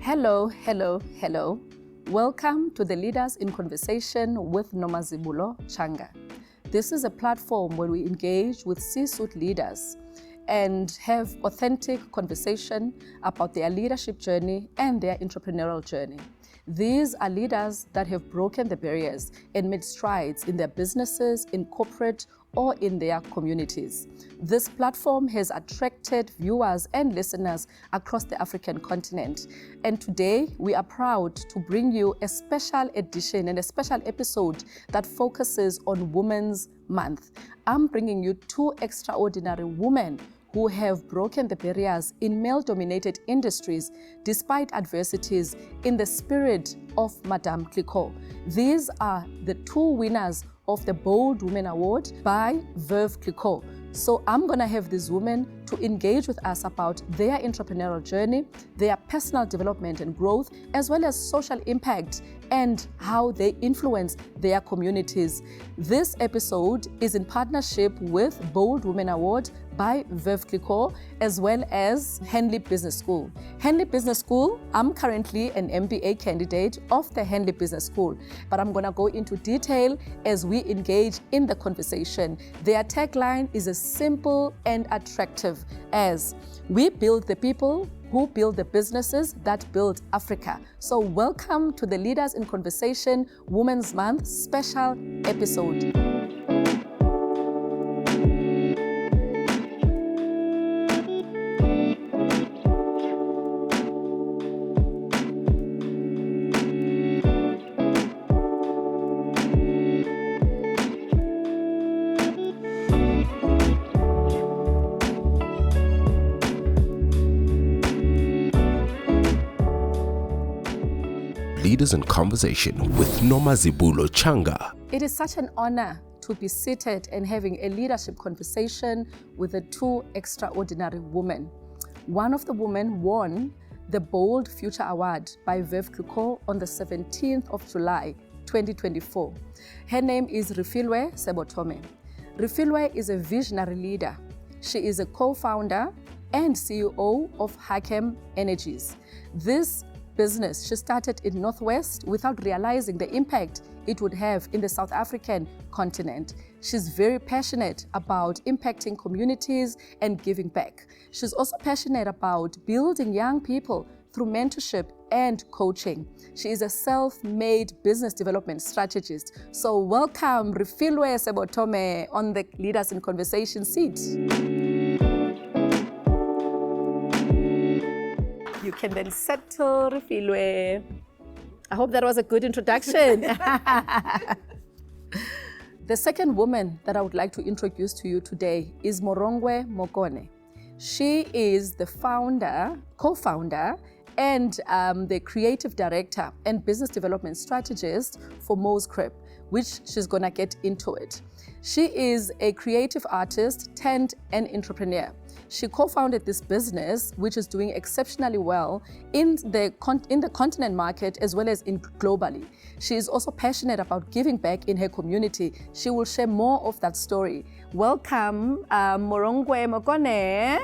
Hello, hello, hello. Welcome to the Leaders in Conversation with Nomazibulo Changa. This is a platform where we engage with C-suite leaders and have authentic conversation about their leadership journey and their entrepreneurial journey. These are leaders that have broken the barriers and made strides in their businesses, in corporate, or in their communities. This platform has attracted viewers and listeners across the African continent. And today, we are proud to bring you a special edition and a special episode that focuses on Women's Month. I'm bringing you two extraordinary women who have broken the barriers in male-dominated industries despite adversities in the spirit of Madame Cliquot. These are the two winners of the Bold Women Award by Veuve Cliquot. So I'm gonna have these women to engage with us about their entrepreneurial journey, their personal development and growth, as well as social impact and how they influence their communities. This episode is in partnership with Bold Women Award by Veuve Cliquot, as well as Henley Business School. Henley Business School, I'm currently an MBA candidate of the Henley Business School, but I'm gonna go into detail as we engage in the conversation. Their tagline is as simple and attractive as, we build the people who build the businesses that build Africa. So welcome to the Leaders in Conversation Women's Month special episode. Leaders in Conversation with Nomazibulo Changa. It is such an honor to be seated and having a leadership conversation with the two extraordinary women. One of the women won the Bold Future Award by Veuve Cliquot on the 17th of July, 2024. Her name is Refilwe Sebothoma. Refilwe is a visionary leader. She is a co-founder and CEO of Hakem Energies. This business she started in Northwest without realizing the impact it would have in the South African continent. She's very passionate about impacting communities and giving back. She's also passionate about building young people through mentorship and coaching. She is a self-made business development strategist. So welcome Refilwe Sebothoma on the Leaders in Conversation seat. You can then settle, Refilwe. I hope that was a good introduction. The second woman that I would like to introduce to you today is Morongwe Mokone. She is the founder, co-founder, and the creative director and business development strategist for Mo's Crib, which she's gonna get into it. She is a creative artist turned an entrepreneur. She co-founded this business, which is doing exceptionally well in the continent market as well as globally. She is also passionate about giving back in her community. She will share more of that story. Welcome, Morongwe Mokone.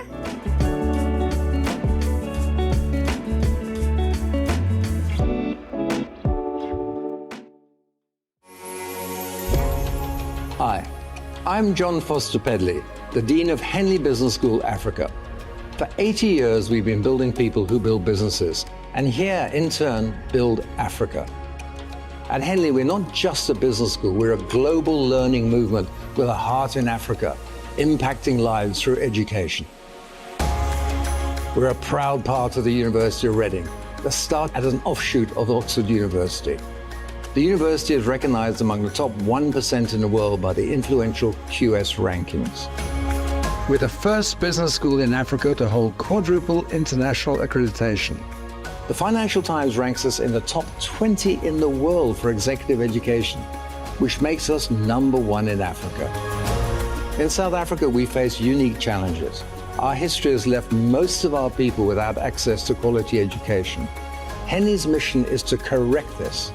Hi, I'm John Foster Pedley, the Dean of Henley Business School, Africa. For 80 years, we've been building people who build businesses, and here, in turn, build Africa. At Henley, we're not just a business school, we're a global learning movement with a heart in Africa, impacting lives through education. We're a proud part of the University of Reading, that started as an offshoot of Oxford University. The university is recognized among the top 1% in the world by the influential QS rankings. We're the first business school in Africa to hold quadruple international accreditation. The Financial Times ranks us in the top 20 in the world for executive education, which makes us #1 in Africa. In South Africa, we face unique challenges. Our history has left most of our people without access to quality education. Henley's mission is to correct this.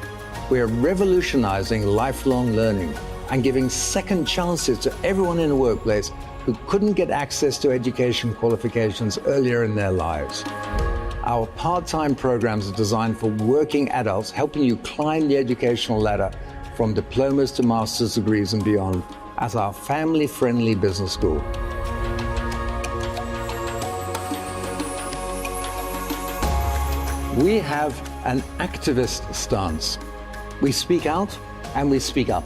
We're revolutionizing lifelong learning and giving second chances to everyone in the workplace who couldn't get access to education qualifications earlier in their lives. Our part-time programs are designed for working adults, helping you climb the educational ladder from diplomas to master's degrees and beyond as our family-friendly business school. We have an activist stance. We speak out and we speak up.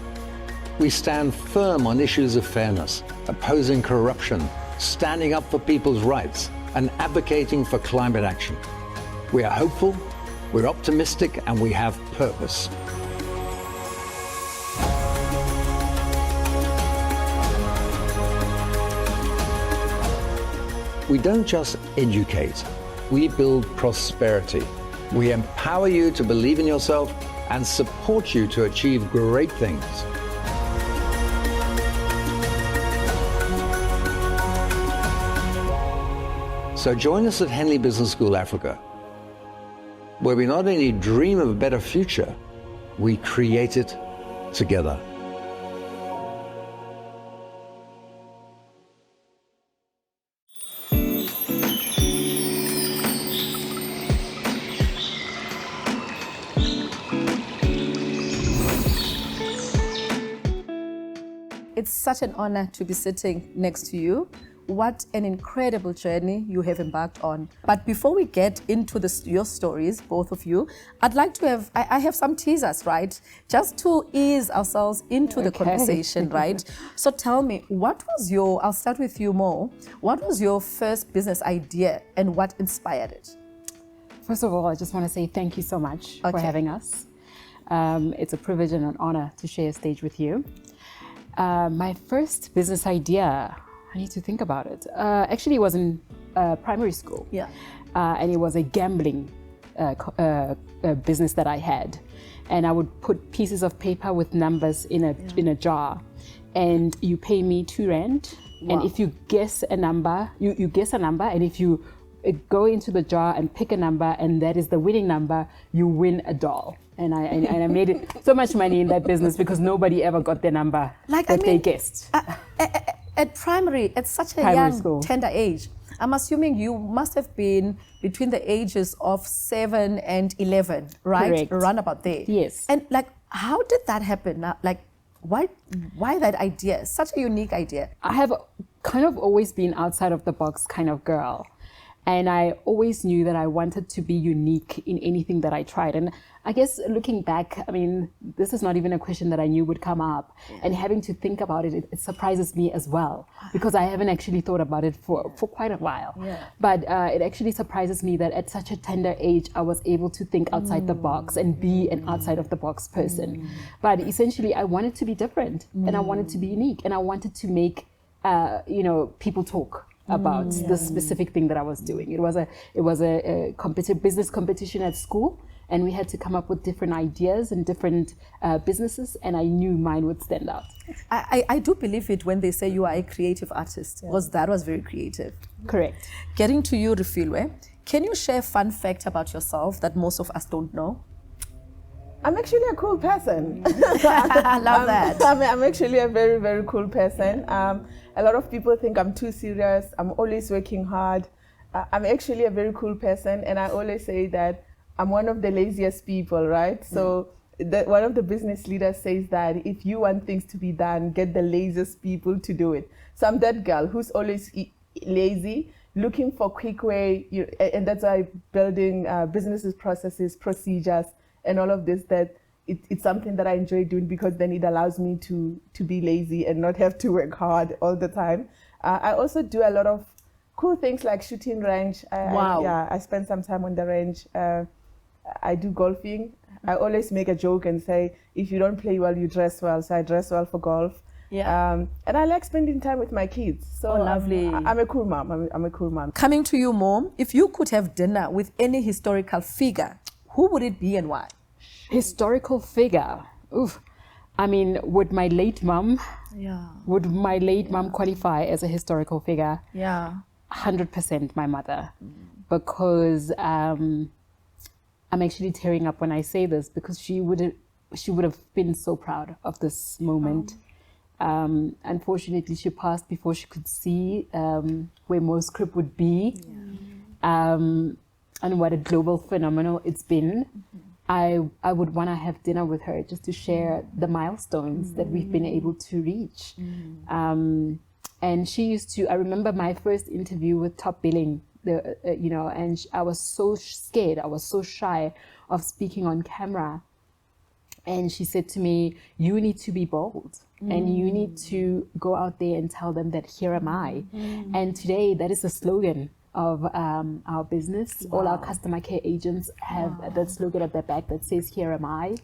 We stand firm on issues of fairness, opposing corruption, standing up for people's rights, and advocating for climate action. We are hopeful, we're optimistic, and we have purpose. We don't just educate, we build prosperity. We empower you to believe in yourself and support you to achieve great things. So join us at Henley Business School Africa, where we not only dream of a better future, we create it together. It's such an honor to be sitting next to you. What an incredible journey you have embarked on. But before we get into your stories, both of you, I'd like to I have some teasers, right? Just to ease ourselves into the conversation, right? So tell me, I'll start with you, Mo. What was your first business idea and what inspired it? First of all, I just want to say thank you so much for having us. It's a privilege and an honor to share a stage with you. My first business idea, I need to think about it. Actually, it was in primary school. Yeah. And it was a gambling business that I had. And I would put pieces of paper with numbers in a jar. And you pay me 2 rand. Wow. And if you guess a number, you guess a number. And if you go into the jar and pick a number, and that is the winning number, you win a doll. And I made it so much money in that business because nobody ever got their number they guessed. At primary, at such a young, tender age, I'm assuming you must have been between the ages of 7 and 11, right? Correct. Around about there. Yes. And how did that happen? Why that idea? Such a unique idea. I have kind of always been outside of the box kind of girl. And I always knew that I wanted to be unique in anything that I tried. And I guess looking back, I mean, this is not even a question that I knew would come up. Yeah. And having to think about it, it surprises me as well, because I haven't actually thought about it for quite a while. Yeah. But it actually surprises me that at such a tender age, I was able to think outside the box and be an outside of the box person. But essentially, I wanted to be different and I wanted to be unique and I wanted to make, people talk about the specific thing that I was doing. It was a business competition at school, and we had to come up with different ideas and different businesses, and I knew mine would stand out. I do believe it when they say you are a creative artist, because that was very creative. Correct. Getting to you, Refilwe, can you share a fun fact about yourself that most of us don't know? I'm actually a cool person. I love that. I'm actually a very, very cool person. A lot of people think I'm too serious. I'm always working hard. I'm actually a very cool person, and I always say that I'm one of the laziest people, right? So one of the business leaders says that if you want things to be done, get the laziest people to do it. So I'm that girl who's always lazy, looking for quick way, and that's why building businesses, processes, procedures, and all of this, that it's something that I enjoy doing, because then it allows me to be lazy and not have to work hard all the time. I also do a lot of cool things like shooting range. I spend some time on the range. I do golfing. I always make a joke and say, if you don't play well, you dress well. So I dress well for golf. Yeah. And I like spending time with my kids. So lovely. I'm a cool mom. I'm a cool mom. Coming to you, Mom, if you could have dinner with any historical figure, who would it be and why? Historical figure. Oof. I mean, would my late mom qualify as a historical figure? Yeah. 100% my mother. Because I'm actually tearing up when I say this, because she would have been so proud of this moment. Unfortunately, she passed before she could see where Moscript would be. Yeah. and what a global phenomenon it's been, I would want to have dinner with her just to share the milestones that we've been able to reach. And she used to, I remember my first interview with Top Billing, and I was so scared, I was so shy of speaking on camera. And she said to me, you need to be bold and you need to go out there and tell them that here am I. And today that is the slogan of our business. All our customer care agents have that slogan at their back that says, here am I.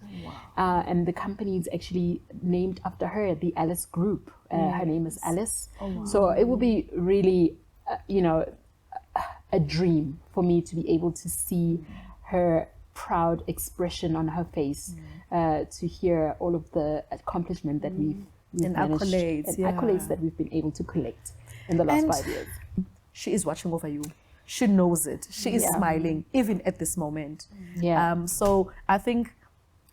And the company is actually named after her, the Alice Group. Her name is Alice. So it will be really, a dream for me to be able to see her proud expression on her face, to hear all of the accomplishment that we've and managed, accolades, and accolades that we've been able to collect in the last 5 years. She is watching over you. She knows it. She is smiling even at this moment. So I think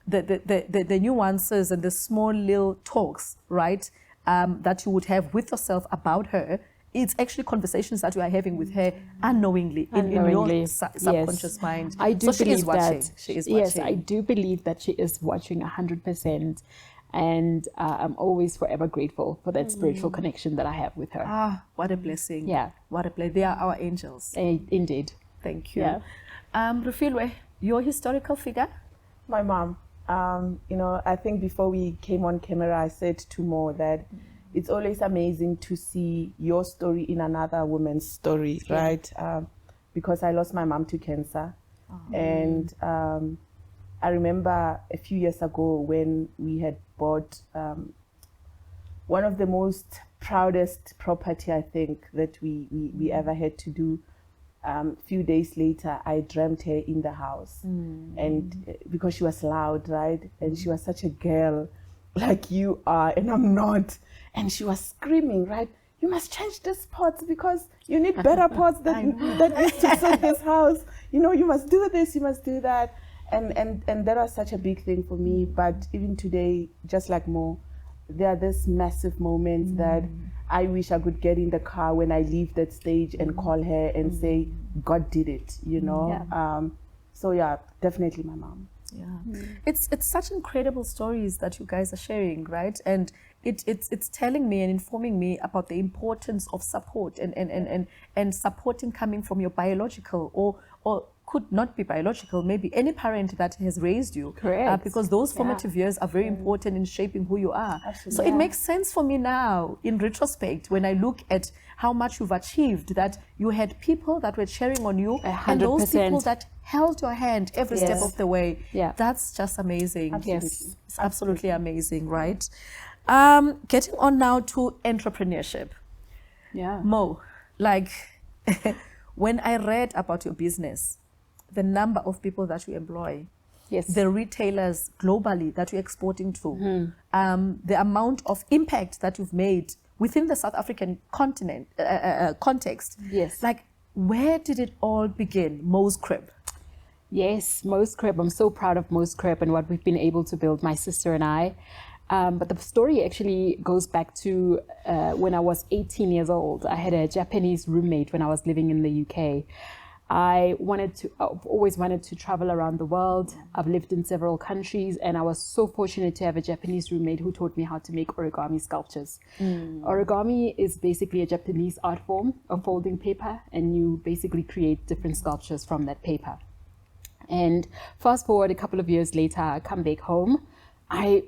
the nuances and the small little talks, right, that you would have with yourself about her, it's actually conversations that you are having with her unknowingly. In your subconscious mind. I do so believe she is watching. that. She is watching. Yes, I do believe that she is watching 100%. And I'm always forever grateful for that spiritual connection that I have with her. Ah, what a blessing. Yeah. What a blessing. They are our angels. Indeed. Thank you. Yeah. Refilwe, your historical figure? My mom. I think before we came on camera, I said to Mo that it's always amazing to see your story in another woman's story, right? Because I lost my mom to cancer. And I remember a few years ago when we had bought one of the most proudest property, I think, that we ever had to do. Few days later, I dreamt her in the house. And because she was loud, right? And she was such a girl like you are, and I'm not. And she was screaming, right? You must change these pots because you need better pots that used to suit this house. You must do this, you must do that. And that was such a big thing for me. But even today, just like Mo, there are these massive moments that I wish I could get in the car when I leave that stage and call her and say, God did it, So yeah, definitely my mom. Yeah, it's such incredible stories that you guys are sharing, right? And it's telling me and informing me about the importance of support and supporting coming from your biological or could not be biological, maybe any parent that has raised you. Correct. Because those formative years are very important in shaping who you are. Absolutely. So it makes sense for me now, in retrospect, when I look at how much you've achieved, that you had people that were cheering on you, 100%. and those people that held your hand every step of the way. Yeah. That's just amazing. Absolutely. Yes. It's absolutely amazing, right? Getting on now to entrepreneurship. Yeah. Mo, when I read about your business, the number of people that you employ, Yes. the retailers globally that you're exporting to, the amount of impact that you've made within the South African continent context. Yes. Where did it all begin? Mo's Crib. Yes, Mo's Crib. I'm so proud of Mo's Crib and what we've been able to build, my sister and I. But the story actually goes back to when I was 18 years old. I had a Japanese roommate when I was living in the UK. I've always wanted to travel around the world. I've lived in several countries, and I was so fortunate to have a Japanese roommate who taught me how to make origami sculptures. Origami is basically a Japanese art form of folding paper, and you basically create different sculptures from that paper. And fast forward a couple of years later, I come back home. I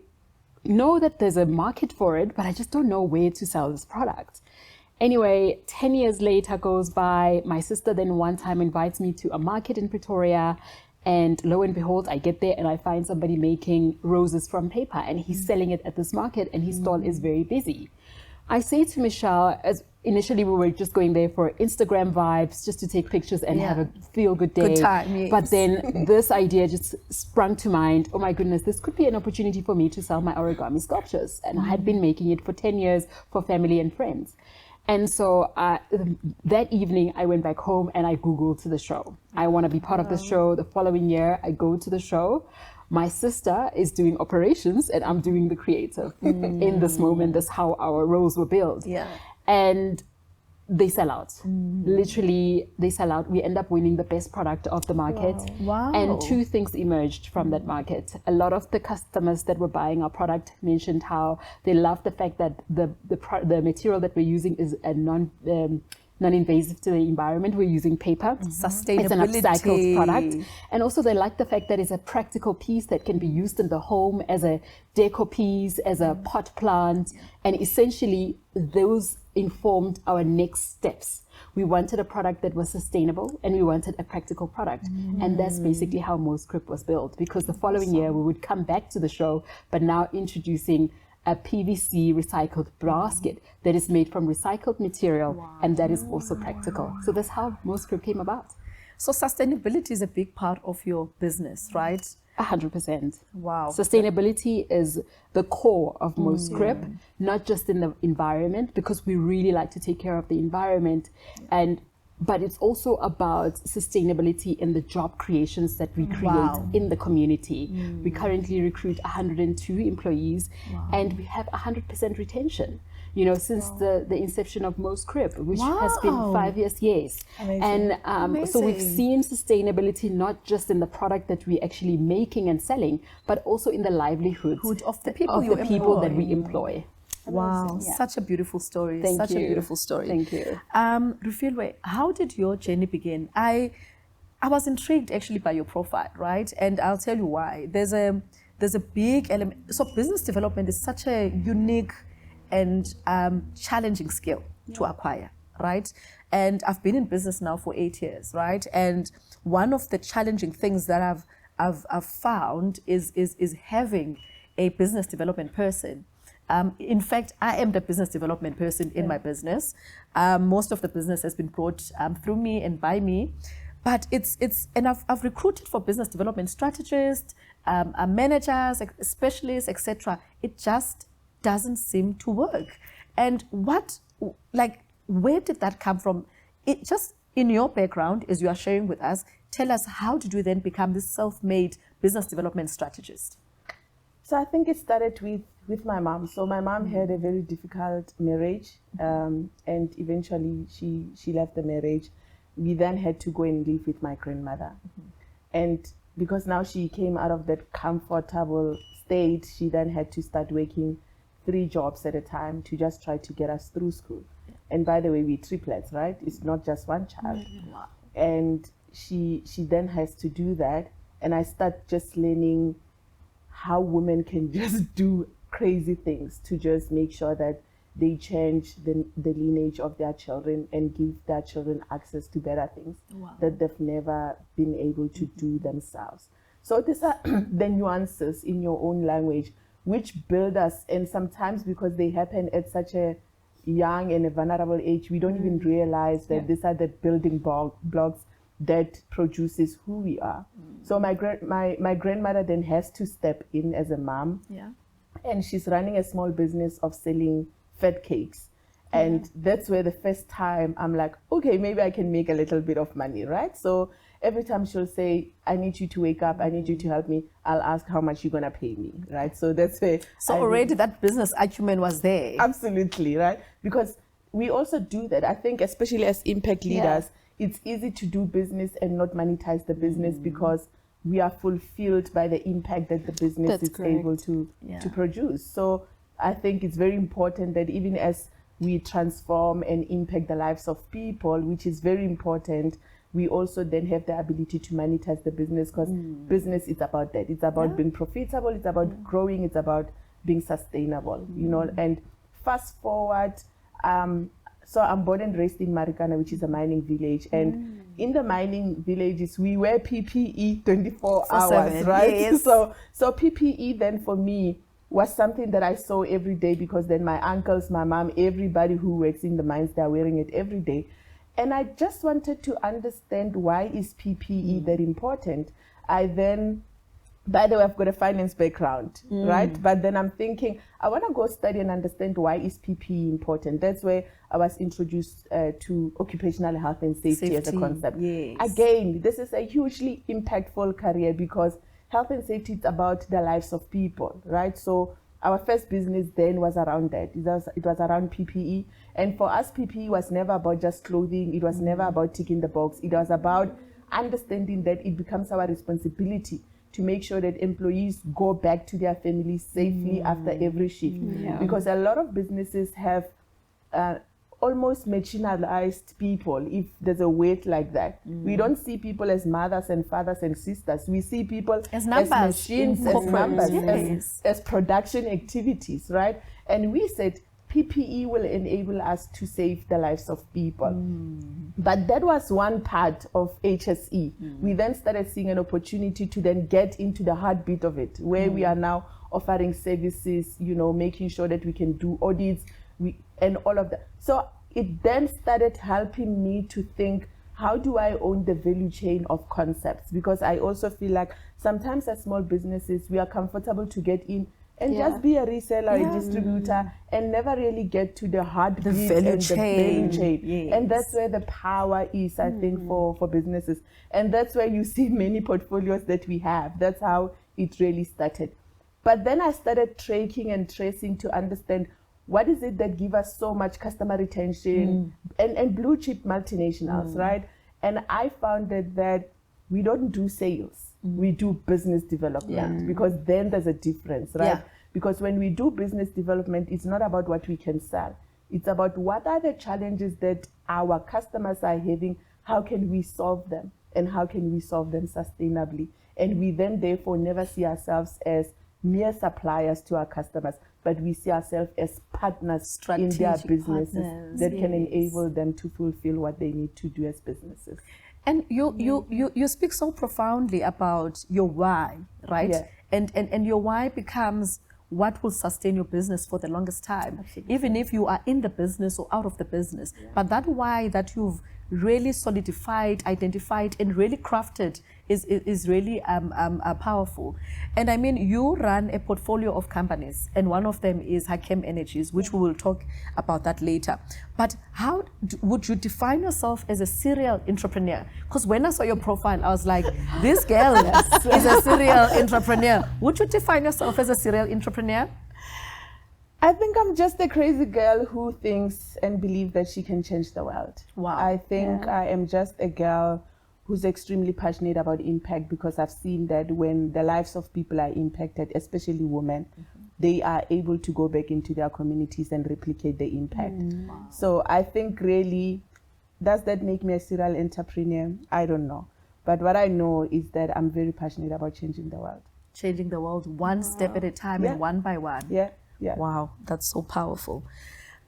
know that there's a market for it, but I just don't know where to sell this product. Anyway, 10 years later goes by. My sister then one time invites me to a market in Pretoria, and lo and behold, I get there and I find somebody making roses from paper, and he's selling it at this market, and his stall is very busy. I say to Michelle, as initially we were just going there for Instagram vibes, just to take pictures and have a feel-good day. Good time, yes. But then this idea just sprung to mind. Oh my goodness, this could be an opportunity for me to sell my origami sculptures. And I had been making it for 10 years for family and friends. And so that evening I went back home and I Googled the show. I want to be part of the show. The following year I go to the show. My sister is doing operations and I'm doing the creative. In this moment, that's how our roles were built. Yeah. And they sell out. Literally, they sell out. We end up winning the best product of the market. Wow. And two things emerged from that market. A lot of the customers that were buying our product mentioned how they love the fact that the material that we're using is a non-invasive to the environment. We're using paper. Sustainability. It's an upcycled product. And also they like the fact that it's a practical piece that can be used in the home as a deco piece, as a pot plant. And essentially those informed our next steps. We wanted a product that was sustainable and we wanted a practical product. And that's basically how Moscrip was built, because the following year we would come back to the show, but now introducing a PVC recycled basket that is made from recycled material and that is also practical. So that's how Moscrip came about. So sustainability is a big part of your business, right? 100%. Wow. Sustainability is the core of Moscrip, not just in the environment, because we really like to take care of the environment, but it's also about sustainability in the job creations that we create in the community. We currently recruit 102 employees and we have 100% retention. You know, since the inception of Moscrip, which has been 5 years, yes. Amazing. And so we've seen sustainability not just in the product that we're actually making and selling, but also in the livelihoods of the people that we employ. Wow, such a beautiful story. Thank you. A beautiful story. Thank you. Refilwe, how did your journey begin? I was intrigued actually by your profile, right? And I'll tell you why. There's a big element. So business development is such a unique and challenging skill to acquire, right? And I've been in business now for 8 years, right? And one of the challenging things that I've found is having a business development person. In fact, I am the business development person in my business. Most of the business has been brought through me and by me. But and I've recruited for business development strategists, managers, specialists, etc. It just doesn't seem to work. And where did that come from? It just in your background, as you are sharing with us, tell us, how did you then become this self-made business development strategist? So I think it started with my mom. So my mom had a very difficult marriage, and eventually she left the marriage. We then had to go and live with my grandmother. And because now she came out of that comfortable state, she then had to start working 3 jobs at a time to just try to get us through school. And by the way, we triplets, right? It's not just one child. Wow. And she then has to do that. And I start just learning how women can just do crazy things to just make sure that they change the lineage of their children and give their children access to better things that they've never been able to do themselves. So these are the nuances in your own language which build us, and sometimes because they happen at such a young and a vulnerable age, we don't even realize that these are the building blocks that produces who we are. So my grandmother then has to step in as a mom, and she's running a small business of selling fat cakes. And that's where the first time I'm like, okay, maybe I can make a little bit of money, right? So every time she'll say, I need you to wake up, I need you to help me, I'll ask how much you're gonna pay me, right? So that's where. So already that business acumen was there. Absolutely, right? Because we also do that. I think especially as impact leaders, it's easy to do business and not monetize the business because we are fulfilled by the impact that the business is able to produce. So I think it's very important that even as we transform and impact the lives of people, which is very important, we also then have the ability to monetize the business, because business is about that. It's about being profitable, it's about growing, it's about being sustainable, you know. And fast forward, so I'm born and raised in Marikana, which is a mining village. And in the mining villages, we wear PPE 24 hours, right? Yes. So PPE then for me was something that I saw every day, because then my uncles, my mom, everybody who works in the mines, they're wearing it every day. And I just wanted to understand, why is PPE that important? I then, by the way, I've got a finance background, right? But then I'm thinking, I want to go study and understand, why is PPE important? That's where I was introduced to occupational health and safety as a concept. Yes. Again, this is a hugely impactful career, because health and safety is about the lives of people, right? So our first business then was around that. It was around PPE. And for us, PPE was never about just clothing. It was never about ticking the box. It was about understanding that it becomes our responsibility to make sure that employees go back to their families safely after every shift. Because a lot of businesses have almost marginalized people, if there's a word like that. We don't see people as mothers and fathers and sisters. We see people as numbers, as machines, as numbers, yes. as production activities, right? And we said PPE will enable us to save the lives of people. But that was one part of HSE. We then started seeing an opportunity to then get into the heartbeat of it, where we are now offering services, you know, making sure that we can do audits, and all of that. So it then started helping me to think, how do I own the value chain of concepts? Because I also feel like sometimes as small businesses, we are comfortable to get in and just be a reseller, a distributor, and never really get to the heartbeat and the value chain. Yes. And that's where the power is, I think, for businesses. And that's where you see many portfolios that we have. That's how it really started. But then I started tracking and tracing to understand what is it that give us so much customer retention and blue chip multinationals, right? And I found that we don't do sales, we do business development, because then there's a difference, right? Because when we do business development, it's not about what we can sell. It's about what are the challenges that our customers are having, how can we solve them, and how can we solve them sustainably? And we then therefore never see ourselves as mere suppliers to our customers, but we see ourselves as partners in their businesses that can enable them to fulfill what they need to do as businesses. And you speak so profoundly about your why, right? Yeah. And your why becomes what will sustain your business for the longest time. Absolutely. Even if you are in the business or out of the business. But that why that you've really solidified, identified, and really crafted is really powerful. And I mean, you run a portfolio of companies, and one of them is Hakem Energies, which we will talk about that later. But how would you define yourself as a serial entrepreneur? Because when I saw your profile, I was like, this girl is a serial entrepreneur. Would you define yourself as a serial entrepreneur? I think I'm just a crazy girl who thinks and believes that she can change the world. Wow. I think I am just a girl who's extremely passionate about impact, because I've seen that when the lives of people are impacted, especially women, they are able to go back into their communities and replicate the impact. Wow. So I think really, does that make me a serial entrepreneur? I don't know. But what I know is that I'm very passionate about changing the world. Changing the world one step at a time and one by one. Yeah. Yeah. Wow, that's so powerful.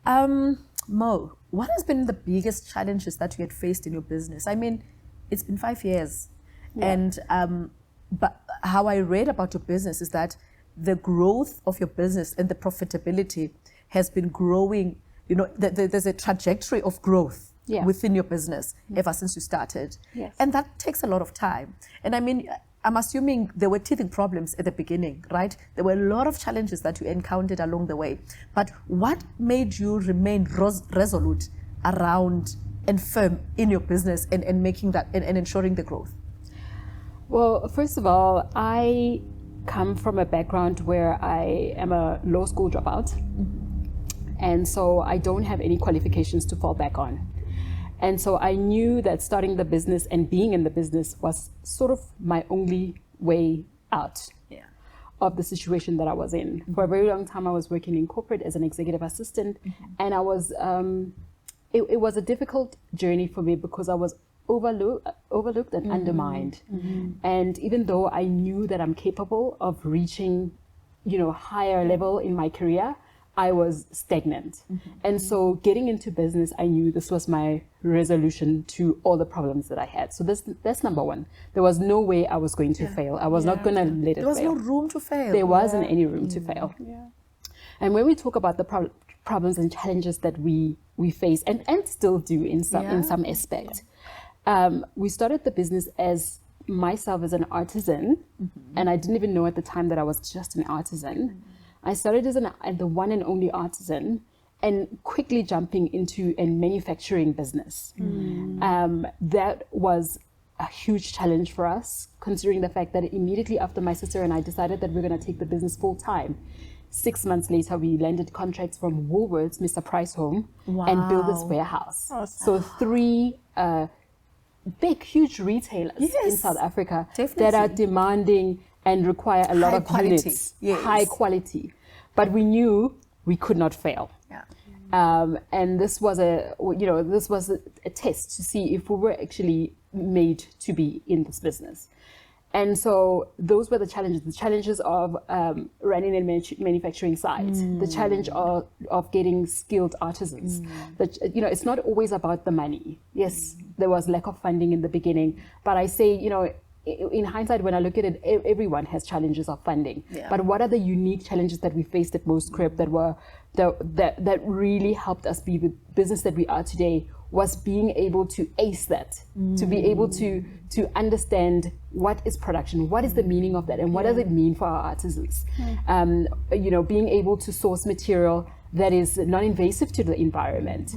Mo, what has been the biggest challenges that you had faced in your business? I mean, it's been 5 years. And but how I read about your business is that the growth of your business and the profitability has been growing. You know, there's a trajectory of growth within your business ever since you started. Yes. And that takes a lot of time. And I mean, I'm assuming there were teething problems at the beginning, right? There were a lot of challenges that you encountered along the way. But what made you remain resolute around and firm in your business and making that and ensuring the growth? Well, first of all, I come from a background where I am a law school dropout. And so I don't have any qualifications to fall back on. And so I knew that starting the business and being in the business was sort of my only way out of the situation that I was in. For a very long time, I was working in corporate as an executive assistant, and I was, it was a difficult journey for me because I was overlooked and undermined. And even though I knew that I'm capable of reaching, you know, higher level in my career, I was stagnant. And so getting into business, I knew this was my resolution to all the problems that I had. So that's number one. There was no way I was going to fail. I was not going to let it fail. There was no room to fail. There wasn't any room to fail. And when we talk about the problems and challenges that we face and still do in some aspect, we started the business as myself as an artisan, and I didn't even know at the time that I was just an artisan. I started as the one and only artisan, and quickly jumping into a manufacturing business. That was a huge challenge for us considering the fact that immediately after my sister and I decided that we're going to take the business full time, 6 months later, we landed contracts from Woolworths, Mr. Price Home, and built this warehouse. So 3 big, huge retailers in South Africa that are demanding and require a lot of units, high quality. But we knew we could not fail. And this was a test to see if we were actually made to be in this business. And so those were the challenges of running a manufacturing site, the challenge of getting skilled artisans. It's not always about the money. Yes, there was lack of funding in the beginning, but I say, in hindsight, when I look at it, everyone has challenges of funding. But what are the unique challenges that we faced at Most Crib that really helped us be the business that we are today? Was being able to ace that, to be able to understand what is production, what is the meaning of that, and what does it mean for our artisans. Being able to source material that is non-invasive to the environment.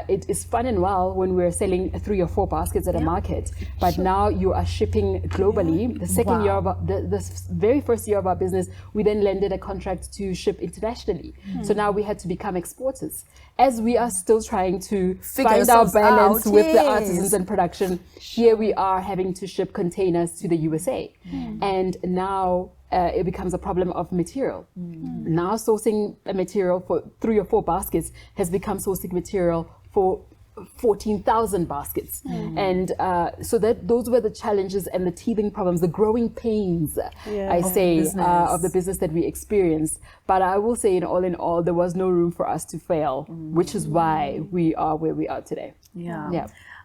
It is fun and well when we're selling 3 or 4 baskets at a market, but now you are shipping globally. The second year of the very first year of our business, we then landed a contract to ship internationally. So now we had to become exporters. As we are still trying to find our balance with the artisans and production, here we are having to ship containers to the USA. And now it becomes a problem of material. Now sourcing a material for 3 or 4 baskets has become sourcing material for 14,000 baskets. And so those were the challenges and the teething problems, the growing pains, of the business that we experienced. But I will say, in all, there was no room for us to fail, which is why we are where we are today.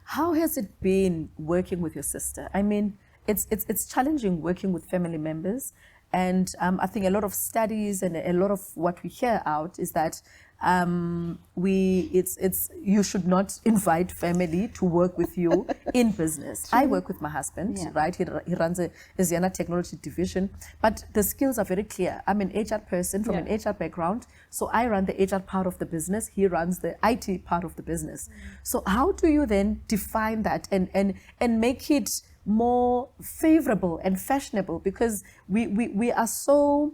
How has it been working with your sister? I mean, it's challenging working with family members. And I think a lot of studies and a lot of what we hear out is that you should not invite family to work with you in business. I work with my husband, right? He runs a Ziana technology division, but the skills are very clear. I'm an HR person from an HR background, so I run the HR part of the business. He runs the IT part of the business. So how do you then define that and make it more favorable and fashionable, because we are so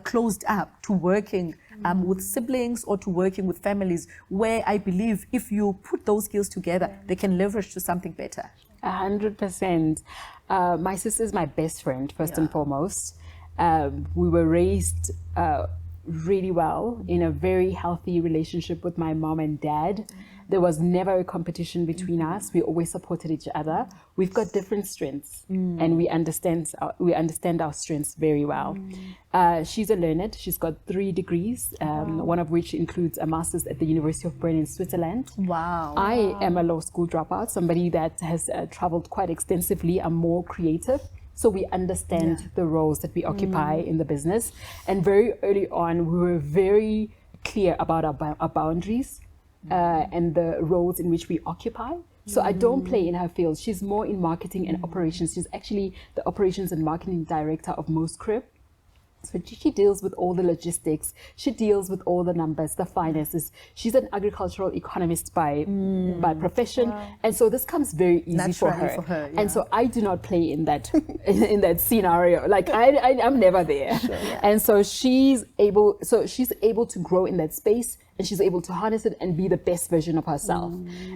closed up to working with siblings or to working with families, where I believe if you put those skills together, they can leverage to something better. 100%. My sister is my best friend, first and foremost. We were raised really well in a very healthy relationship with my mom and dad. There was never a competition between us. We always supported each other. We've got different strengths, and we understand our strengths very well. She's a learned. She's got 3 degrees, one of which includes a master's at the University of Bern in Switzerland. I am a law school dropout, somebody that has traveled quite extensively. I'm more creative. So we understand the roles that we occupy in the business. And very early on, we were very clear about our boundaries and the roles in which we occupy. So I don't play in her field. She's more in marketing and operations. She's actually the operations and marketing director of Most Crib. So she deals with all the logistics. She deals with all the numbers, the finances. She's an agricultural economist by profession, and so this comes very easy for her. And so I do not play in that in that scenario. Like I'm never there. And so she's able to grow in that space, and she's able to harness it and be the best version of herself.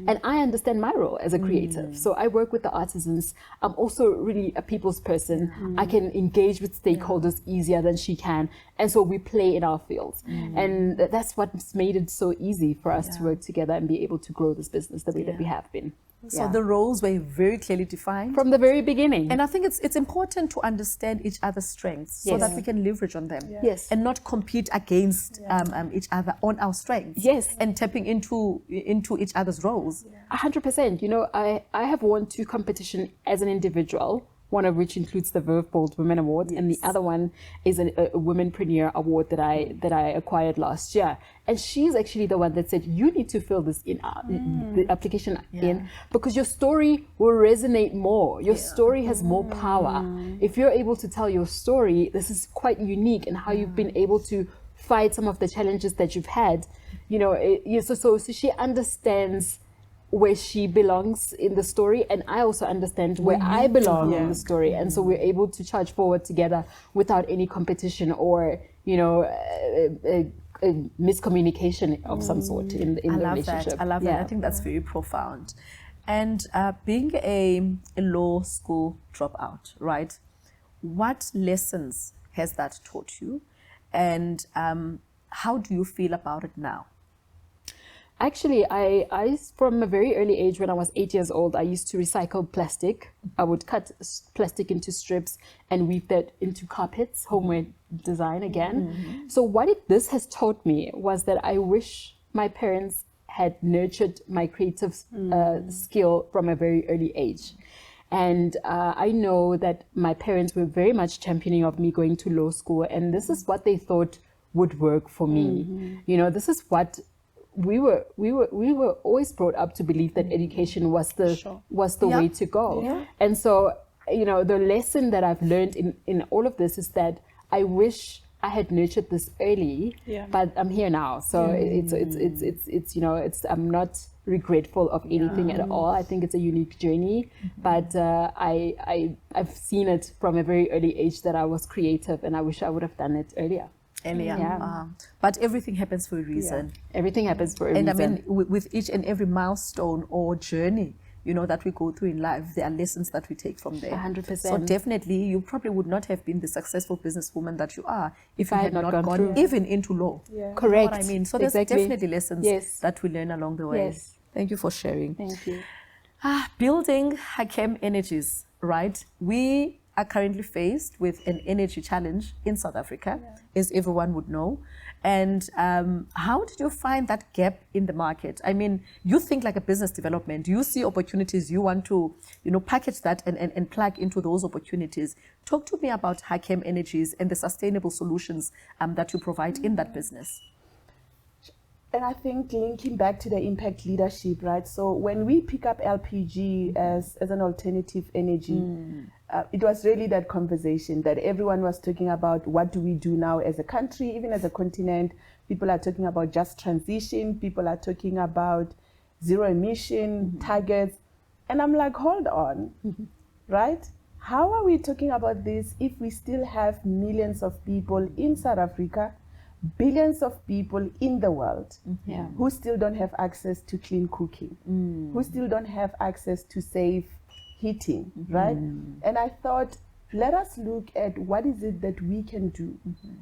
And I understand my role as a creative. So I work with the artisans. I'm also really a people's person. I can engage with stakeholders easier than she can. And so we play in our fields. And that's what's made it so easy for us to work together and be able to grow this business the way that we have been. So the roles were very clearly defined from the very beginning. And I think it's important to understand each other's strengths so that we can leverage on them. And not compete against each other on our strengths. And tapping into each other's roles. 100%. I have won 2 competitions as an individual, one of which includes the Veuve Bold Women Award, and the other one is a Womenpreneur Award that I acquired last year. And she's actually the one that said, you need to fill this in the application in, because your story will resonate more. Your story has more power. If you're able to tell your story, this is quite unique in how you've been able to fight some of the challenges that you've had. So she understands where she belongs in the story, and I also understand where I belong in the story, and so we're able to charge forward together without any competition or a miscommunication of some sort in the relationship. I love that. I think that's very profound. And being a law school dropout, right? What lessons has that taught you, and how do you feel about it now? Actually, I from a very early age, when I was 8 years old, I used to recycle plastic. I would cut plastic into strips and weave that into carpets, homemade design again. So what this has taught me was that I wish my parents had nurtured my creative skill from a very early age. And I know that my parents were very much championing of me going to law school, and this is what they thought would work for me. This is what we were always brought up to believe, that education was the way to go. And so, the lesson that I've learned in all of this is that I wish I had nurtured this early, but I'm here now. So it's I'm not regretful of anything at all. I think it's a unique journey, but I've seen it from a very early age that I was creative, and I wish I would have done it earlier. But everything happens for a reason. Everything happens for a reason. And I mean, with each and every milestone or journey, that we go through in life, there are lessons that we take from there. 100%. So definitely, you probably would not have been the successful businesswoman that you are if you had not gone even into law. Correct. You know what I mean? So there's definitely lessons that we learn along the way. Yes. Thank you for sharing. Thank you. Building Hakem Energies, right? We are currently faced with an energy challenge in South Africa, as everyone would know. And how did you find that gap in the market? I mean, you think like a business development. You see opportunities, you want to, package that and plug into those opportunities. Talk to me about Hakem Energies and the sustainable solutions that you provide in that business. And I think linking back to the impact leadership, right? So when we pick up LPG as an alternative energy, it was really that conversation that everyone was talking about. What do we do now as a country, even as a continent? People are talking about just transition. People are talking about zero emission targets. And I'm like, hold on, right? How are we talking about this if we still have millions of people in South Africa, billions of people in the world who still don't have access to clean cooking, who still don't have access to safe heating, right? And I thought, let us look at what is it that we can do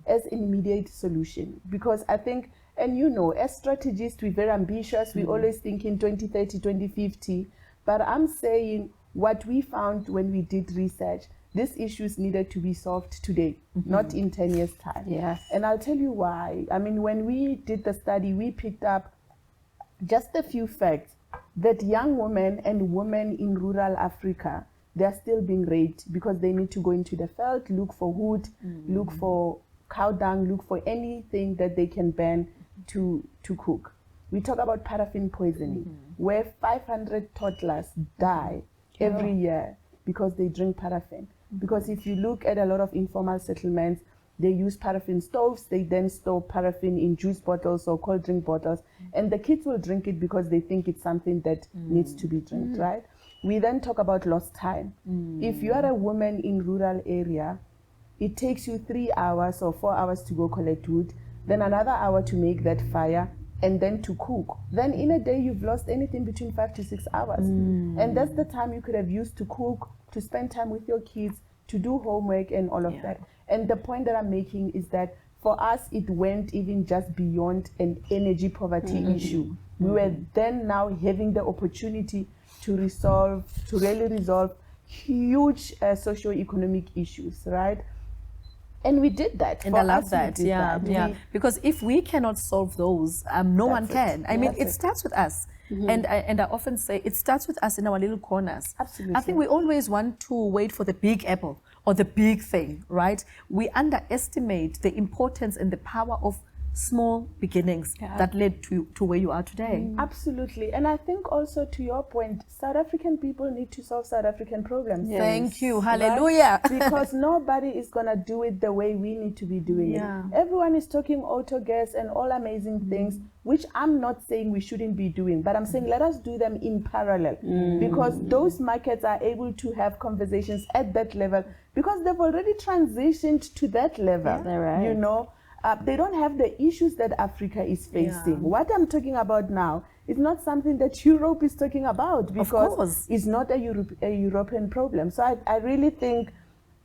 as an immediate solution. Because I think, and as strategists, we're very ambitious. We always think in 2030, 2050. But I'm saying what we found when we did research, these issues needed to be solved today, not in 10 years' time. Yes. And I'll tell you why. I mean, when we did the study, we picked up just a few facts that young women and women in rural Africa, they're still being raped because they need to go into the field, look for wood, look for cow dung, look for anything that they can burn to cook. We talk about paraffin poisoning, where 500 toddlers die every year because they drink paraffin. Because if you look at a lot of informal settlements, they use paraffin stoves, they then store paraffin in juice bottles or cold drink bottles, and the kids will drink it because they think it's something that needs to be drank, right? We then talk about lost time. If you are a woman in rural area, it takes you 3 hours or 4 hours to go collect wood, then another hour to make that fire, and then to cook. Then in a day, you've lost anything between 5 to 6 hours. And that's the time you could have used to cook, to spend time with your kids, to do homework and all of that. And the point that I'm making is that for us, it went even just beyond an energy poverty issue. We were then now having the opportunity to really resolve huge socio-economic issues, right? And we did that. And I love that. Because if we cannot solve those, no one can. I mean, it starts with us. And I often say it starts with us in our little corners. Absolutely. I think we always want to wait for the big apple or the big thing, right? We underestimate the importance and the power of small beginnings that led to where you are today. Absolutely. And I think also, to your point, South African people need to solve South African problems. Thank you. Hallelujah. Right? Because nobody is going to do it the way we need to be doing it. Everyone is talking auto gas and all amazing things, which I'm not saying we shouldn't be doing, but I'm saying let us do them in parallel, because those markets are able to have conversations at that level because they've already transitioned to that level. You know, they don't have the issues that Africa is facing. What I'm talking about now is not something that Europe is talking about, because it's not a European problem. So I really think,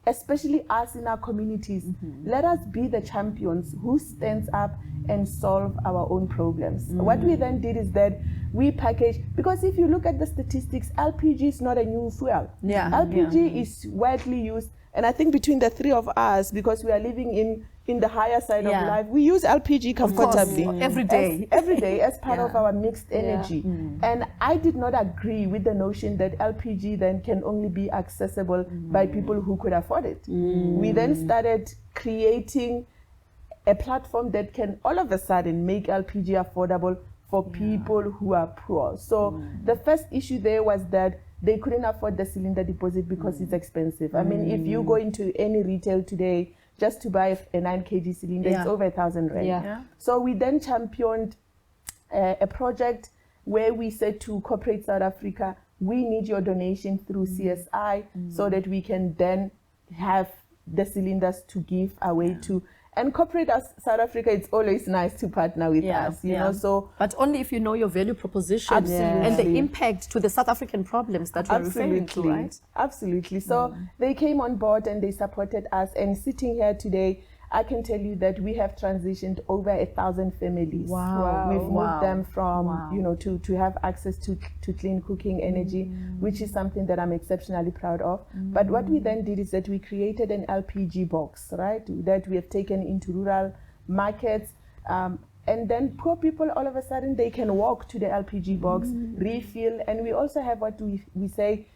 especially us in our communities, let us be the champions who stands up and solve our own problems. What we then did is that we package, because if you look at the statistics, LPG is not a new fuel. LPG is widely used, and I think between the three of us, because we are living in the higher side of life, we use LPG comfortably every day as part of our mixed energy. And I did not agree with the notion that LPG then can only be accessible by people who could afford it. We then started creating a platform that can all of a sudden make LPG affordable for people who are poor. So the first issue there was that they couldn't afford the cylinder deposit because it's expensive. I mean, if you go into any retail today, just to buy a 9 kg cylinder, it's over 1,000 rand. So we then championed a project where we said to Corporate South Africa, we need your donation through CSI so that we can then have the cylinders to give away to. And Corporate South Africa, it's always nice to partner with us, you know. So, but only if you know your value proposition and the impact to the South African problems that you're referring to, right? Absolutely. So they came on board and they supported us. And sitting here today, I can tell you that we have transitioned over 1,000 families. We've moved them from, you know, to have access to clean cooking energy, which is something that I'm exceptionally proud of. But what we then did is that we created an LPG box, right, that we have taken into rural markets. And then poor people, all of a sudden, they can walk to the LPG box, refill. And we also have what we say,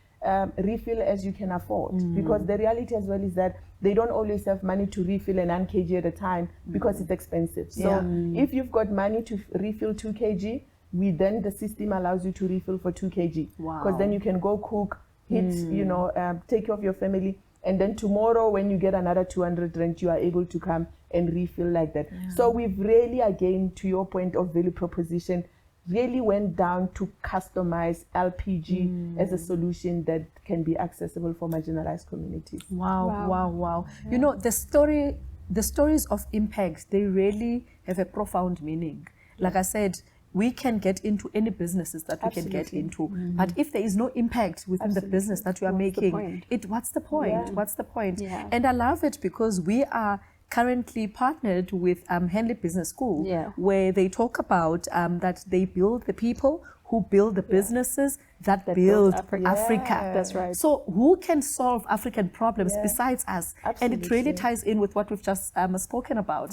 refill as you can afford, because the reality as well is that they don't always have money to refill an 9 kg at a time because it's expensive. So if you've got money to refill 2 kg, the system allows you to refill for 2 kg, because then you can go cook, you know, take care of your family, and then tomorrow when you get another 200 rand, you are able to come and refill like that. So we've really, again, to your point of value proposition, really went down to customize LPG as a solution that can be accessible for marginalized communities. Wow. You know, the stories of impact, they really have a profound meaning. Like I said, we can get into any businesses that we can get into, but if there is no impact within the business that you are making, what's the point? What's the point? And I love it because we are currently partnered with Henley Business School, where they talk about that they build the people who build the businesses that build Africa. That's right. So who can solve African problems besides us? And it really ties in with what we've just spoken about.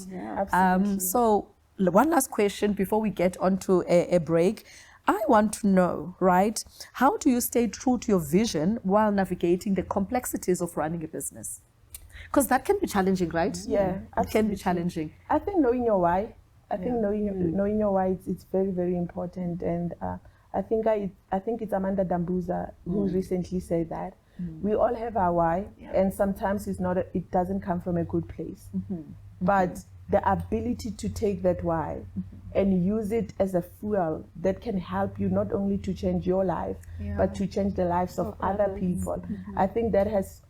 So one last question before we get onto a break. I want to know, right, how do you stay true to your vision while navigating the complexities of running a business? Because that can be challenging, right? Yeah, it can be challenging. I think knowing your why. I think knowing your why, it's very, very important. And I think it's Amanda Dambuza who recently said that we all have our why, and sometimes it doesn't come from a good place. But the ability to take that why and use it as a fuel that can help you not only to change your life, but to change the lives of other people. I think that has,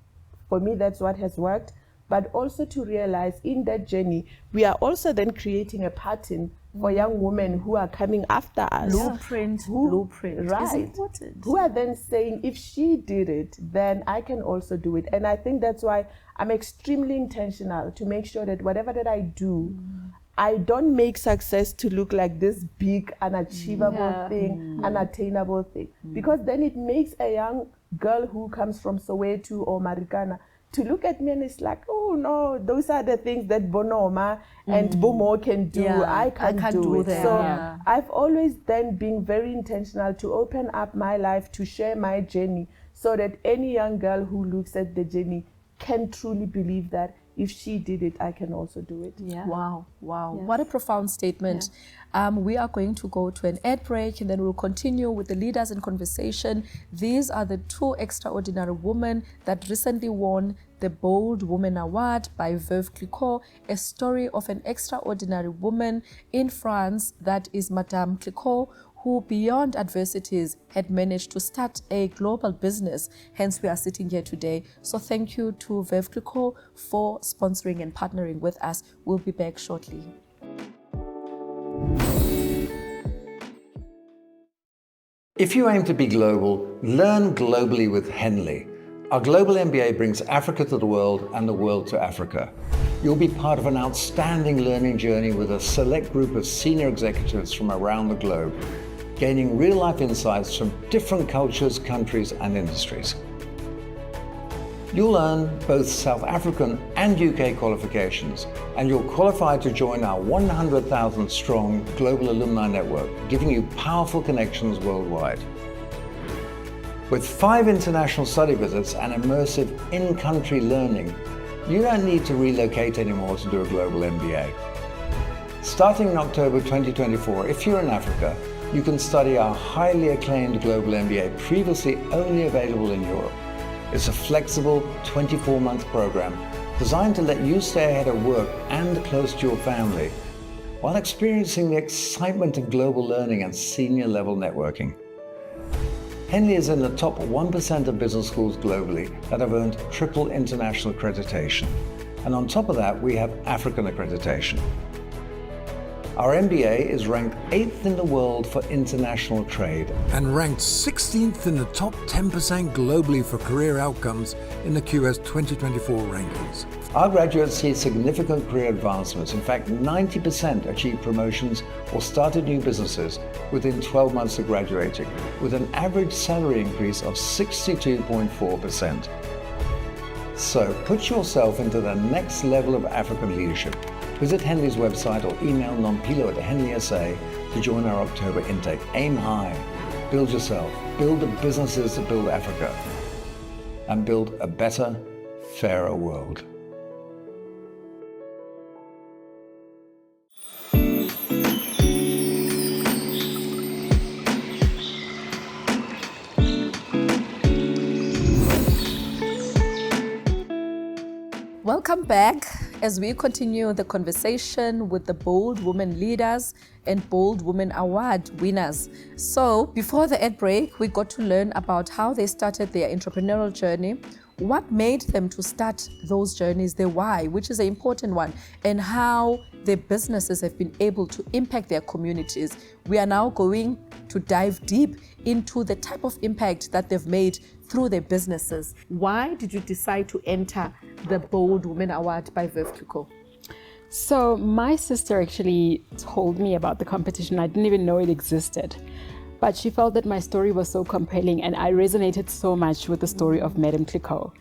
for me, that's what has worked. But also to realize in that journey, we are also then creating a pattern for young women who are coming after us. Blueprint right, is important. Who are then saying, if she did it, then I can also do it. And I think that's why I'm extremely intentional to make sure that whatever that I do, I don't make success to look like this big, unachievable thing, unattainable thing. Because then it makes a young girl who comes from Soweto or Marikana to look at me and it's like, oh no, those are the things that Bonoma and Bomo can do. I can't do it. So I've always then been very intentional to open up my life, to share my journey, so that any young girl who looks at the journey can truly believe that if she did it, I can also do it. Yeah. Wow. Yes. What a profound statement. We are going to go to an ad break and then we'll continue with the leaders in conversation. These are the two extraordinary women that recently won the Bold Woman Award by Veuve Cliquot, a story of an extraordinary woman in France, that is Madame Cliquot, who beyond adversities had managed to start a global business. Hence we are sitting here today. So thank you to Veuve Cliquot for sponsoring and partnering with us. We'll be back shortly. If you aim to be global, learn globally with Henley. Our global MBA brings Africa to the world and the world to Africa. You'll be part of an outstanding learning journey with a select group of senior executives from around the globe, gaining real-life insights from different cultures, countries, and industries. You'll earn both South African and UK qualifications, and you'll qualify to join our 100,000 strong global alumni network, giving you powerful connections worldwide. With 5 international study visits and immersive in-country learning, you don't need to relocate anymore to do a global MBA. Starting in October 2024, if you're in Africa, you can study our highly acclaimed global MBA, previously only available in Europe. It's a flexible 24-month program designed to let you stay ahead of work and close to your family while experiencing the excitement of global learning and senior level networking. Henley is in the top 1% of business schools globally that have earned triple international accreditation. And on top of that, we have African accreditation. Our MBA is ranked 8th in the world for international trade and ranked 16th in the top 10% globally for career outcomes in the QS 2024 rankings. Our graduates see significant career advancements. In fact, 90% achieve promotions or started new businesses within 12 months of graduating, with an average salary increase of 62.4%. So put yourself into the next level of African leadership. Visit Henley's website or email nompilo@henleysa to join our October intake. Aim high, build yourself, build the businesses that build Africa, and build a better, fairer world. Welcome back as we continue the conversation with the Bold Women Leaders and Bold Women Award winners. So before the ad break, we got to learn about how they started their entrepreneurial journey, what made them to start those journeys, their why, which is an important one, and how their businesses have been able to impact their communities. We are now going to dive deep into the type of impact that they've made through their businesses. Why did you decide to enter the Bold Women Award by Veuve Cliquot? So my sister actually told me about the competition. I didn't even know it existed. But she felt that my story was so compelling and I resonated so much with the story of Madame Cliquot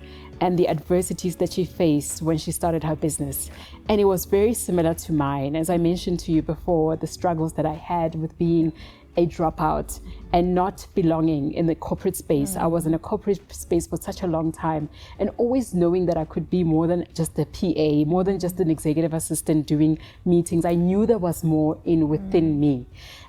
and the adversities that she faced when she started her business. And it was very similar to mine. As I mentioned to you before, the struggles that I had with being a dropout and not belonging in the corporate space. I was in a corporate space for such a long time, and always knowing that I could be more than just a PA, more than just an executive assistant doing meetings. I knew there was more within me.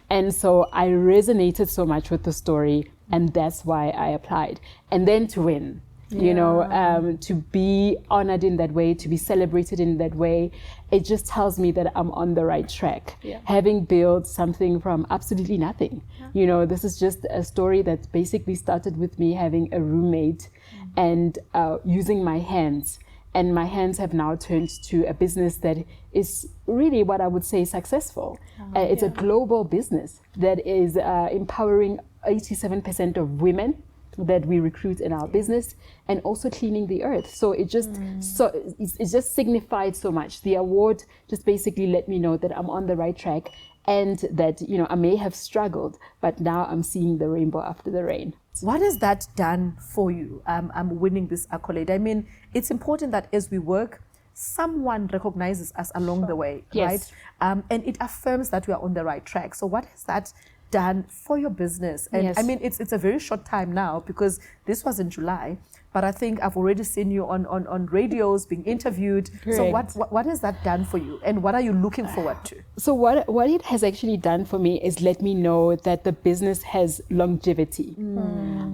And so I resonated so much with the story, and that's why I applied. And then to win. You know, to be honored in that way, to be celebrated in that way, it just tells me that I'm on the right track. Having built something from absolutely nothing. You know, this is just a story that basically started with me having a roommate and using my hands. And my hands have now turned to a business that is really what I would say successful. It's a global business that is empowering 87% of women that we recruit in our business, and also cleaning the earth. So it just it just signified so much. The award just basically let me know that I'm on the right track, and that, you know, I may have struggled, but now I'm seeing the rainbow after the rain. What has that done for you? I'm winning this accolade. I mean, it's important that as we work, someone recognizes us along the way, right? And it affirms that we are on the right track. So what has that done for your business? And I mean, it's a very short time now, because this was in July. but I think I've already seen you on radios being interviewed. So what has that done for you, and what are you looking forward to? So what it has actually done for me is let me know that the business has longevity.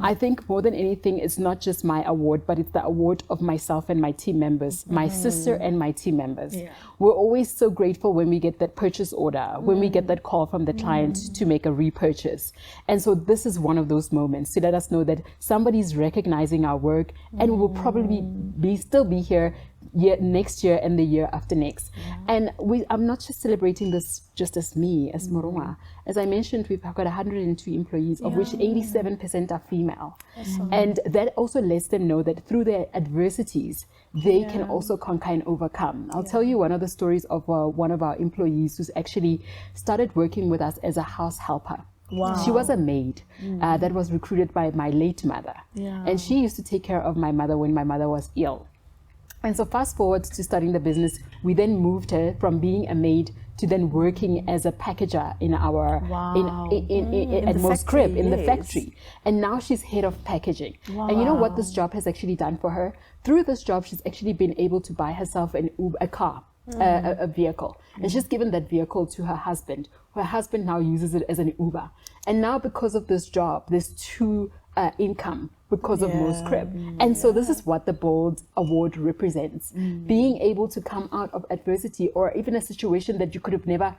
I think more than anything, it's not just my award, but it's the award of myself and my team members, my sister and my team members. We're always so grateful when we get that purchase order, when we get that call from the client to make a repurchase. And so this is one of those moments to let us know that somebody's recognizing our work, and we will probably still be here next year and the year after next. And I'm not just celebrating this just as me, as Morongwe. As I mentioned, we've got 102 employees, of which 87% are female. And that also lets them know that through their adversities, they can also conquer and overcome. I'll tell you one of the stories of one of our employees who's actually started working with us as a house helper. She was a maid that was recruited by my late mother. And she used to take care of my mother when my mother was ill. And so fast forward to starting the business, we then moved her from being a maid to then working as a packager in our at Most Crib in the factory. And now she's head of packaging. And you know what this job has actually done for her? Through this job, she's actually been able to buy herself a car, a vehicle. And she's given that vehicle to her husband. Her husband now uses it as an Uber. And now because of this job, there's two income because of Most Crib. And so this is what the Bold Award represents. Being able to come out of adversity or even a situation that you could have never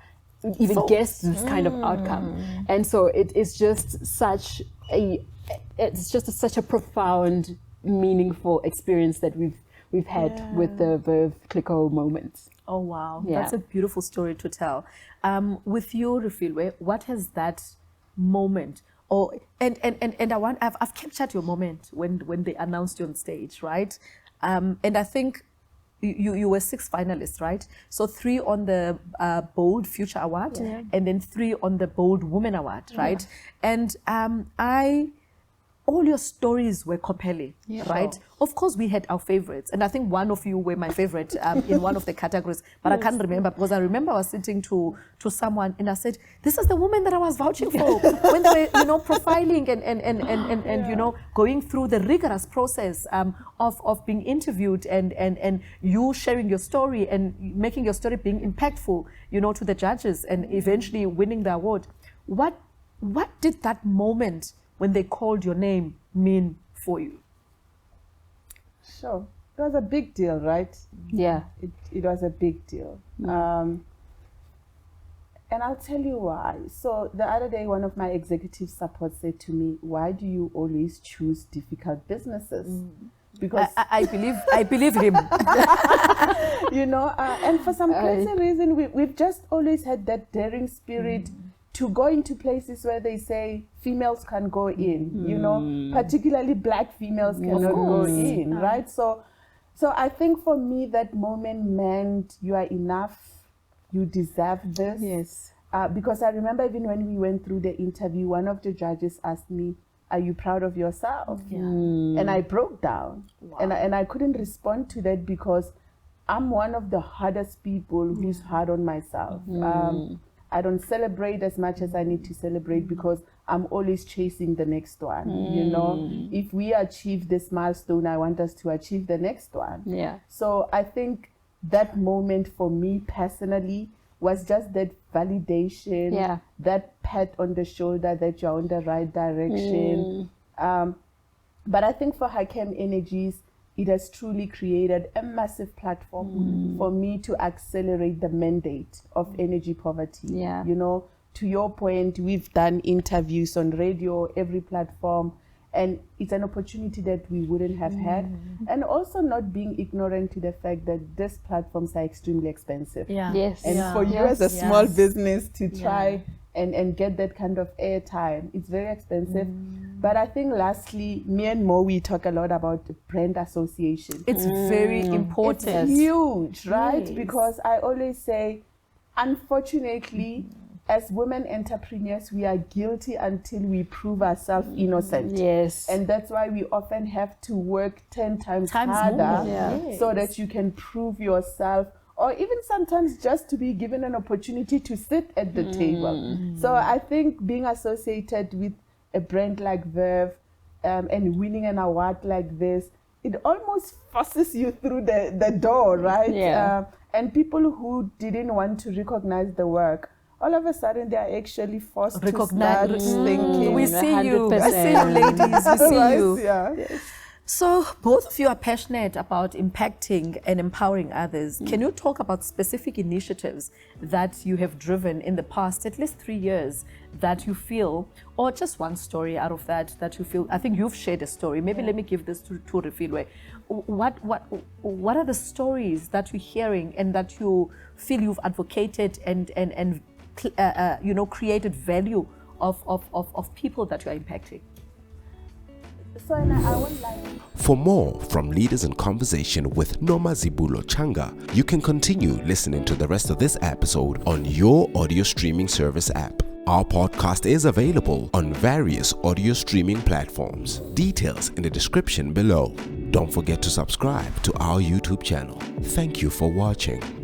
even guessed this kind of outcome. And so it is just such a profound, meaningful experience that we've had with the Veuve Cliquot moments. Oh wow, that's a beautiful story to tell. With you, Refilwe, what has that moment? I've captured your moment when they announced you on stage, right? And I think you were 6 finalists, right? So 3 on the Bold Future Award, and then 3 on the Bold Woman Award, right? And all your stories were compelling, right? Of course, we had our favorites, and I think one of you were my favorite in one of the categories, but I can't remember, because I remember I was sitting to someone and I said, "This is the woman that I was vouching for," when they were, profiling and going through the rigorous process of being interviewed and you sharing your story and making your story being impactful, to the judges and eventually winning the award. What did that moment when they called your name mean for you? Sure. It was a big deal, right? Yeah. It was a big deal. And I'll tell you why. So the other day, one of my executive support said to me, "Why do you always choose difficult businesses?" Because I believe him. And for some crazy reason, we've just always had that daring spirit to go into places where they say females can go in, particularly black females cannot go in, right? So I think for me, that moment meant you are enough, you deserve this. Yes. Because I remember even when we went through the interview, one of the judges asked me, "Are you proud of yourself?" And I broke down. And I couldn't respond to that because I'm one of the hardest people who's hard on myself. I don't celebrate as much as I need to celebrate because I'm always chasing the next one. If we achieve this milestone, I want us to achieve the next one. So I think that moment for me personally was just that validation, that pat on the shoulder that you're on the right direction. But I think for Hakem Energies, it has truly created a massive platform for me to accelerate the mandate of energy poverty. To your point, we've done interviews on radio, every platform, and it's an opportunity that we wouldn't have had. And also not being ignorant to the fact that these platforms are extremely expensive. And for you as a small business to try and get that kind of airtime, it's very expensive. But I think lastly, me and Mo, we talk a lot about brand association. It's very important. It's huge, right? Because I always say, unfortunately, as women entrepreneurs, we are guilty until we prove ourselves innocent. And that's why we often have to work 10 times harder so that you can prove yourself, or even sometimes just to be given an opportunity to sit at the table. So I think being associated with a brand like Veuve and winning an award like this it almost forces you through the door, right? Yeah. And people who didn't want to recognize the work, all of a sudden they are actually forced to start thinking. We see you. 100%. I see you, ladies. We see Right? you. Yeah. So both of you are passionate about impacting and empowering others. Can you talk about specific initiatives that you have driven in the past, at least 3 years, that you feel, or just one story out of that you feel? I think you've shared a story. Maybe let me give this to Refilwe. What are the stories that you're hearing and that you feel you've advocated and created value of people that you are impacting? So I would like. For more from Leaders in Conversation with Nomazibulo Changa, you can continue listening to the rest of this episode on your audio streaming service app. Our podcast is available on various audio streaming platforms. Details in the description below. Don't forget to subscribe to our YouTube channel. Thank you for watching.